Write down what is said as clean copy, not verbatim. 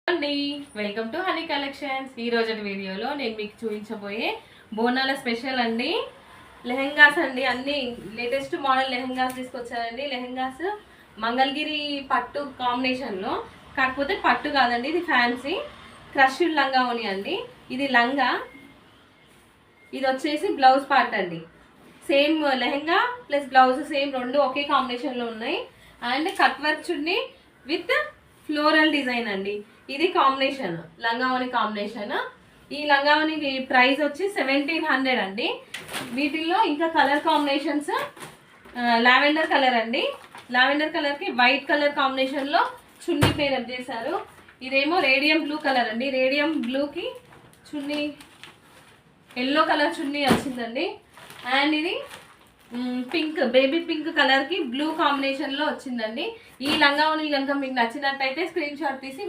అండి welcome to honey collections. ఈ రోజు వీడియోలో నేను మీకు చూపించబోయే బోనాల స్పెషల్ అండి లెహెంగాస్ అండి. అన్ని లేటెస్ట్ మోడల్ లెహెంగాస్ తీసుకొచ్చారండి. లెహెంగాస్ మంగళగిరి పట్టు కాంబినేషన్లో, కాకపోతే పట్టు కాదండి, ఇది ఫ్యాన్సీ క్రష్డ్ లంగా ఓని అండి. ఇది లంగా, ఇది వచ్చేసి బ్లౌజ్ పార్ట్ అండి. Same lehenga plus blouse same రెండు ఒకే కాంబినేషన్లో ఉన్నాయి. And cut work chunni with floral design అండి. ఇది కాంబినేషన్ లంగావని కాంబినేషన్. ఈ లంగావని ప్రైస్ వచ్చి 1700 అండి. వీటిల్లో ఇంకా కలర్ కాంబినేషన్స్ లావెండర్ కలర్ అండి. లావెండర్ కలర్కి వైట్ కలర్ కాంబినేషన్లో చున్నీ పేరప్ చేశారు. ఇదేమో రేడియం బ్లూ కలర్ అండి. రేడియం బ్లూకి చున్నీ ఎల్లో కలర్ చున్నీ వచ్చిందండి. అండ్ ఇది పింక్, బేబీ పింక్ కలర్కి బ్లూ కాంబినేషన్లో వచ్చిందండి. ఈ లంగావని కనుక మీకు నచ్చినట్టయితే స్క్రీన్ షాట్ తీసి